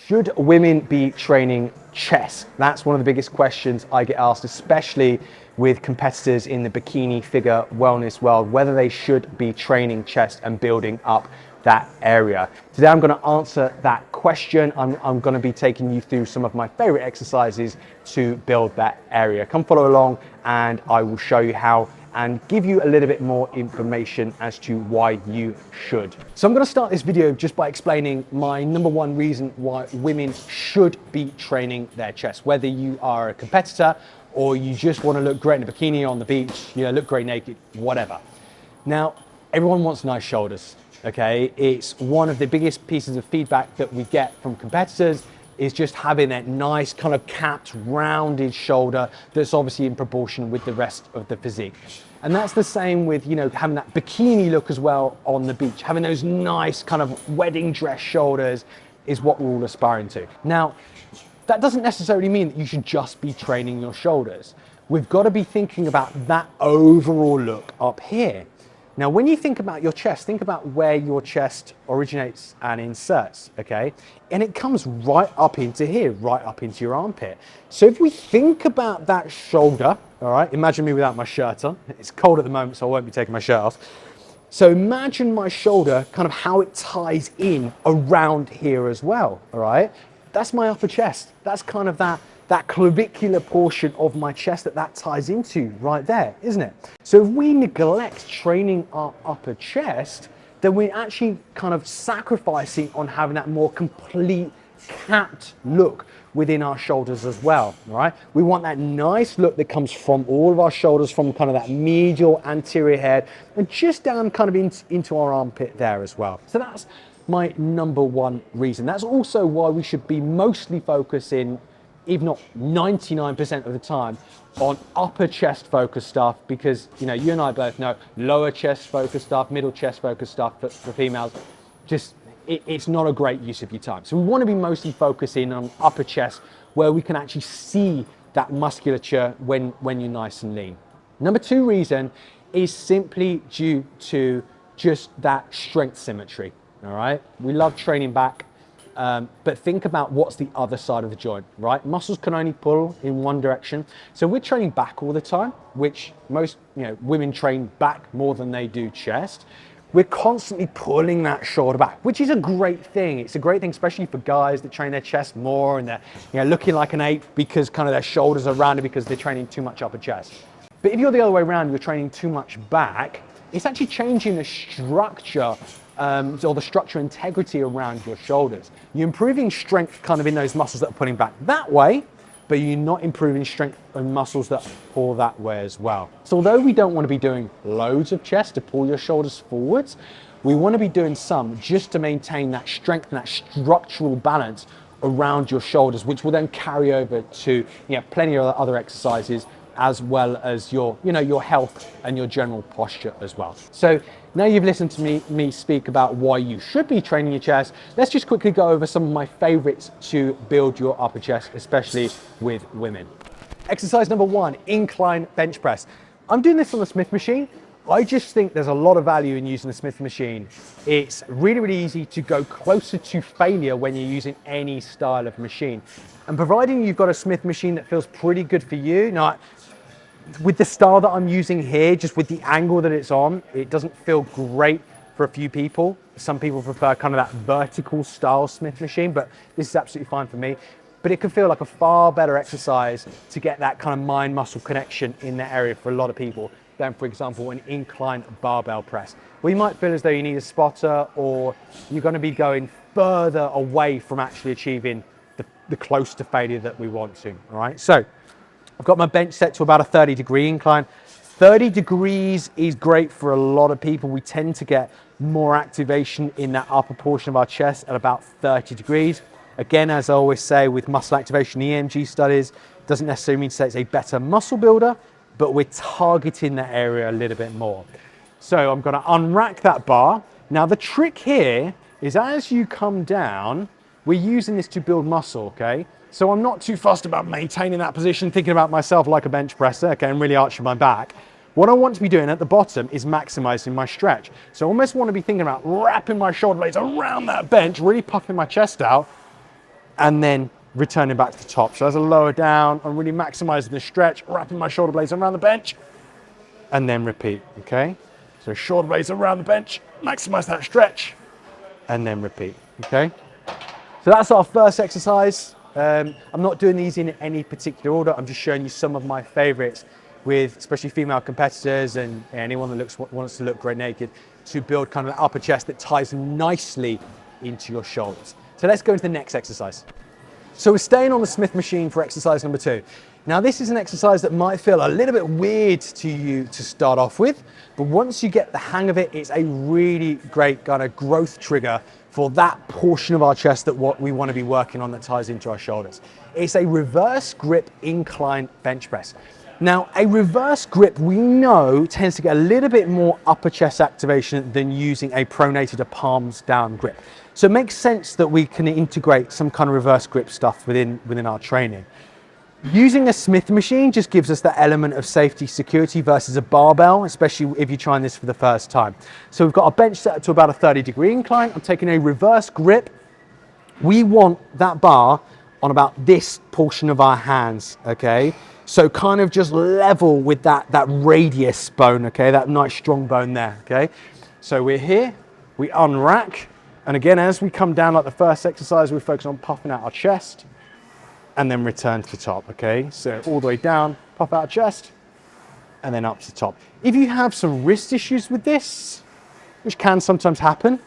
Should women be training chest? That's one of the biggest questions I get asked, especially with competitors in the bikini figure wellness world, whether they should be training chest and building up that area. Today I'm going to answer that question. I'm going to be taking you through some of my favorite exercises to build that area. Come follow along and I will show you how and give you a little bit more information as to why you should. So I'm going to start this video just by explaining my number one reason why women should be training their chest. Whether you are a competitor or you just want to look great in a bikini on the beach, look great naked, whatever. Now, everyone wants nice shoulders, okay? It's one of the biggest pieces of feedback that we get from competitors is just having that nice kind of capped, rounded shoulder that's obviously in proportion with the rest of the physique. And that's the same with, having that bikini look as well on the beach. Having those nice kind of wedding dress shoulders is what we're all aspiring to. Now, that doesn't necessarily mean that you should just be training your shoulders. We've got to be thinking about that overall look up here. Now, when you think about your chest, think about where your chest originates and inserts, okay? And it comes right up into here, right up into your armpit. So if we think about that shoulder, all right, imagine me without my shirt on. It's cold at the moment, so I won't be taking my shirt off. So imagine my shoulder, kind of how it ties in around here as well, all right? That's my upper chest. That's kind of that clavicular portion of my chest that ties into right there, isn't it? So if we neglect training our upper chest, then we're actually kind of sacrificing on having that more complete capped look within our shoulders as well, right? We want that nice look that comes from all of our shoulders, from kind of that medial anterior head and just down kind of into our armpit there as well. So that's my number one reason. That's also why we should be mostly focusing, if not 99% of the time, on upper chest focused stuff, because you and I both know lower chest focused stuff, middle chest focused stuff for females, it's not a great use of your time. So we want to be mostly focusing on upper chest where we can actually see that musculature when you're nice and lean. Number two reason is simply due to just that strength symmetry, all right? We love training back. But think about what's the other side of the joint, right? Muscles can only pull in one direction. So we're training back all the time, which most women train back more than they do chest. We're constantly pulling that shoulder back, which is a great thing. It's a great thing, especially for guys that train their chest more and they're looking like an ape because kind of their shoulders are rounded because they're training too much upper chest. But if you're the other way around, you're training too much back, it's actually changing the structure or the structure integrity around your shoulders. You're improving strength kind of in those muscles that are pulling back that way, but you're not improving strength in muscles that pull that way as well. So although we don't want to be doing loads of chest to pull your shoulders forwards, we want to be doing some just to maintain that strength and that structural balance around your shoulders, which will then carry over to plenty of other exercises, as well as your health and your general posture as well. So now you've listened to me speak about why you should be training your chest, let's just quickly go over some of my favorites to build your upper chest, especially with women. Exercise number one, incline bench press. I'm doing this on the Smith machine. I just think there's a lot of value in using the Smith machine. It's really, really easy to go closer to failure when you're using any style of machine. And providing you've got a Smith machine that feels pretty good for you, now, with the style that I'm using here, just with the angle that it's on, it doesn't feel great for a few people. Some people prefer kind of that vertical style Smith machine, but this is absolutely fine for me. But it can feel like a far better exercise to get that kind of mind-muscle connection in that area for a lot of people than, for example, an incline barbell press, where you might feel as though you need a spotter or you're going to be going further away from actually achieving the close to failure that we want to, all right? So I've got my bench set to about a 30-degree incline. 30 degrees is great for a lot of people. We tend to get more activation in that upper portion of our chest at about 30 degrees. Again, as I always say, with muscle activation EMG studies, doesn't necessarily mean to say it's a better muscle builder, but we're targeting that area a little bit more. So I'm going to unrack that bar. Now the trick here is as you come down, we're using this to build muscle, okay? So I'm not too fussed about maintaining that position, thinking about myself like a bench presser, okay, and really arching my back. What I want to be doing at the bottom is maximizing my stretch. So I almost want to be thinking about wrapping my shoulder blades around that bench, really puffing my chest out, and then returning back to the top. So as I lower down, I'm really maximizing the stretch, wrapping my shoulder blades around the bench, and then repeat, okay? So shoulder blades around the bench, maximize that stretch, and then repeat, okay? So that's our first exercise. I'm not doing these in any particular order. I'm just showing you some of my favorites with especially female competitors and anyone that wants to look great naked, to build kind of an upper chest that ties nicely into your shoulders. So let's go into the next exercise. So we're staying on the Smith machine for exercise number 2. Now this is an exercise that might feel a little bit weird to you to start off with, but once you get the hang of it, it's a really great kind of growth trigger for that portion of our chest that what we want to be working on that ties into our shoulders. It's a reverse grip incline bench press. Now, a reverse grip, we know, tends to get a little bit more upper chest activation than using a pronated or palms down grip. So it makes sense that we can integrate some kind of reverse grip stuff within our training. Using a Smith machine just gives us that element of safety, security versus a barbell, especially if you're trying this for the first time. So we've got our bench set to about a 30-degree incline. I'm taking a reverse grip. We want that bar on about this portion of our hands, okay? So kind of just level with that radius bone, okay? That nice strong bone there, okay? So we're here, we unrack, and again, as we come down like the first exercise, we focus on puffing out our chest, and then return to the top, okay? So all the way down, puff out chest, and then up to the top. If you have some wrist issues with this, which can sometimes happen,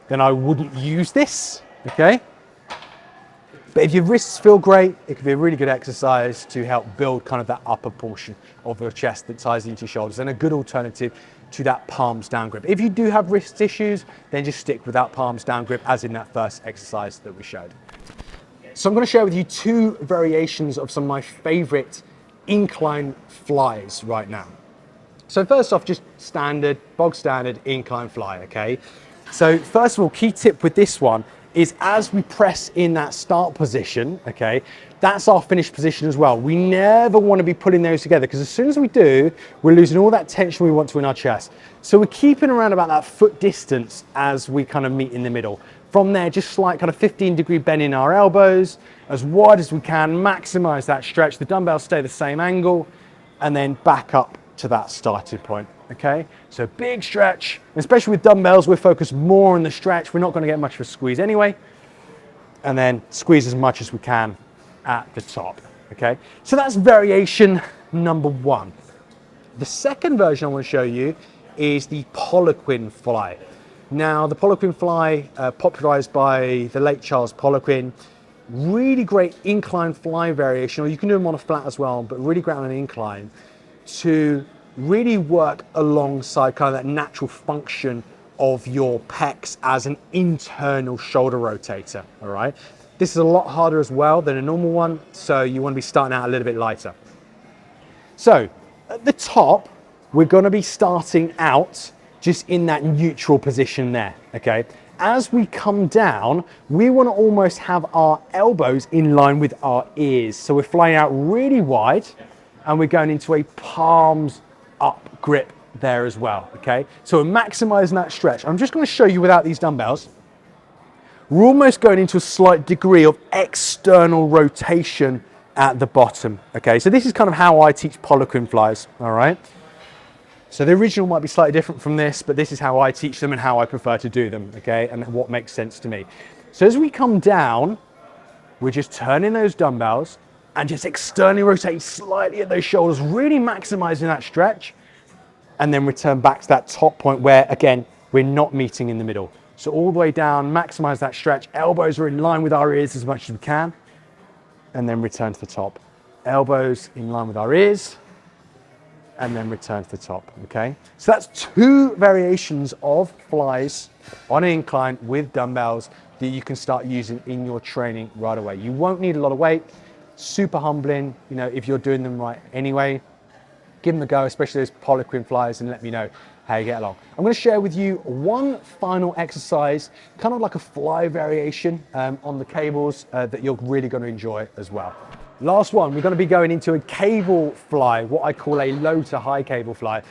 then I wouldn't use this, okay? But if your wrists feel great, it could be a really good exercise to help build kind of that upper portion of your chest that ties into your shoulders, and a good alternative to that palms down grip. If you do have wrist issues, then just stick with that palms down grip as in that first exercise that we showed. So I'm going to share with you 2 variations of some of my favorite incline flies right now. So first off, just bog standard incline fly, okay? So first of all, key tip with this one is as we press in that start position, okay, that's our finish position as well. We never want to be putting those together, because as soon as we do, we're losing all that tension we want to in our chest. So we're keeping around about that foot distance as we kind of meet in the middle. From there, just slight kind of 15-degree bend in our elbows, as wide as we can, maximize that stretch. The dumbbells stay the same angle, and then back up to that starting point, okay? So big stretch, especially with dumbbells, we're focused more on the stretch. We're not gonna get much of a squeeze anyway. And then squeeze as much as we can at the top, okay? So that's variation number 1. The second version I wanna show you is the Poliquin fly. Now, the Poliquin fly, popularized by the late Charles Poliquin, really great incline fly variation, or you can do them on a flat as well, but really great on an incline, to really work alongside kind of that natural function of your pecs as an internal shoulder rotator, all right? This is a lot harder as well than a normal one, so you want to be starting out a little bit lighter. So, at the top, we're going to be starting out just in that neutral position there, okay? As we come down, we want to almost have our elbows in line with our ears. So we're flying out really wide, and we're going into a palms up grip there as well, okay? So we're maximizing that stretch. I'm just going to show you without these dumbbells. We're almost going into a slight degree of external rotation at the bottom, okay? So this is kind of how I teach Poliquin flies, all right? So the original might be slightly different from this, but this is how I teach them and how I prefer to do them, okay? And what makes sense to me. So as we come down, we're just turning those dumbbells and just externally rotate slightly at those shoulders, really maximizing that stretch, and then return back to that top point where, again, we're not meeting in the middle. So all the way down, maximize that stretch. Elbows are in line with our ears as much as we can, and then return to the top. Elbows in line with our ears, and then return to the top, okay? So that's 2 variations of flies on an incline with dumbbells that you can start using in your training right away. You won't need a lot of weight, super humbling, you know, if you're doing them right anyway. Give them a go, especially those Poliquin flies, and let me know how you get along. I'm gonna share with you one final exercise, kind of like a fly variation on the cables that you're really gonna enjoy as well. Last one, we're going to be going into a cable fly, what I call a low to high cable fly,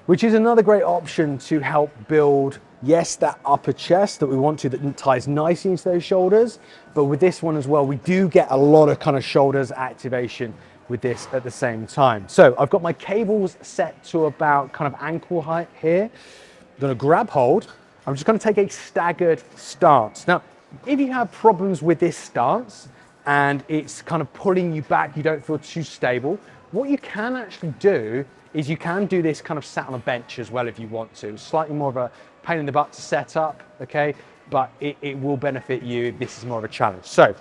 which is another great option to help build Yes, that upper chest that we want to, that ties nicely into those shoulders. But with this one as well, we do get a lot of kind of shoulders activation with this at the same time. So I've got my cables set to about kind of ankle height here. I'm gonna grab hold. I'm just gonna take a staggered stance. Now, if you have problems with this stance and it's kind of pulling you back, you don't feel too stable, what you can actually do is you can do this kind of sat on a bench as well if you want to. Slightly more of a pain in the butt to set up, okay? But it will benefit you if this is more of a challenge. So,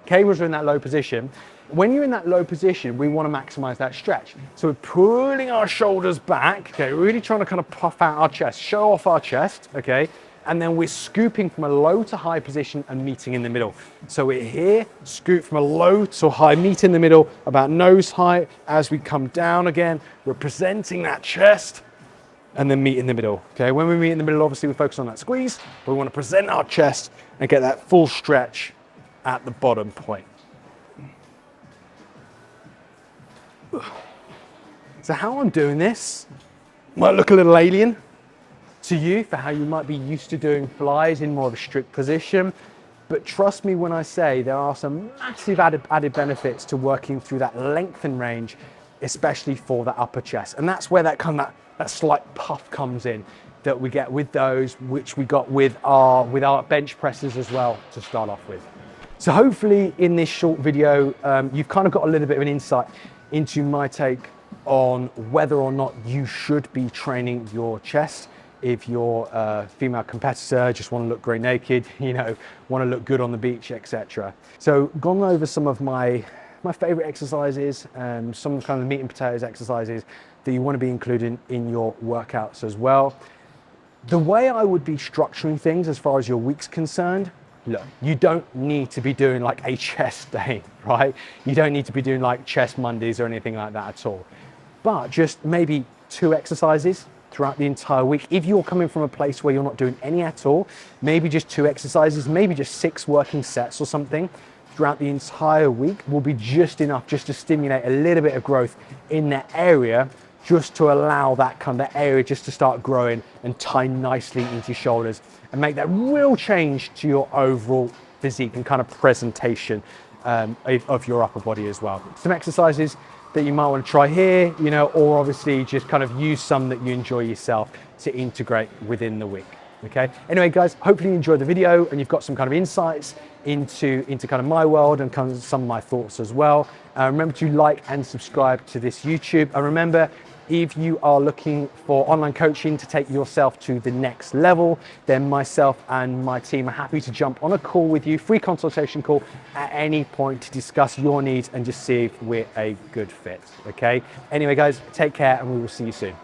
cables are in that low position. When you're in that low position, we want to maximize that stretch. So we're pulling our shoulders back, okay? Really trying to kind of puff out our chest, show off our chest, okay? And then we're scooping from a low to high position and meeting in the middle. So we're here, scoop from a low to high, meet in the middle, about nose height. As we come down again, we're presenting that chest and then meet in the middle, okay? When we meet in the middle, obviously we focus on that squeeze, but we want to present our chest and get that full stretch at the bottom point. So how I'm doing this might look a little alien to you for how you might be used to doing flies in more of a strict position, but trust me when I say there are some massive added benefits to working through that length and range, especially for the upper chest. And that's where that slight puff comes in that we get with those, which we got with our bench presses as well to start off with. So hopefully in this short video, you've kind of got a little bit of an insight into my take on whether or not you should be training your chest. If you're a female competitor, just want to look great naked, you know, want to look good on the beach, etc. So gone over some of my favorite exercises, some kind of meat and potatoes exercises that you want to be including in your workouts as well. The way I would be structuring things as far as your week's concerned, look, you don't need to be doing like a chest day, right? You don't need to be doing like chest Mondays or anything like that at all. But just maybe 2 exercises throughout the entire week. If you're coming from a place where you're not doing any at all, maybe just 2 exercises, maybe just 6 working sets or something throughout the entire week will be just enough just to stimulate a little bit of growth in that area, just to allow that kind of area just to start growing and tie nicely into your shoulders and make that real change to your overall physique and kind of presentation of your upper body as well. Some exercises that you might want to try here, you know, or obviously just kind of use some that you enjoy yourself to integrate within the week. Okay. Anyway, guys, hopefully you enjoyed the video and you've got some kind of insights into kind of my world and kind of some of my thoughts as well. Remember to like and subscribe to this YouTube. And remember, if you are looking for online coaching to take yourself to the next level, then myself and my team are happy to jump on a call with you, free consultation call at any point to discuss your needs and just see if we're a good fit. Okay. Anyway, guys, take care and we will see you soon.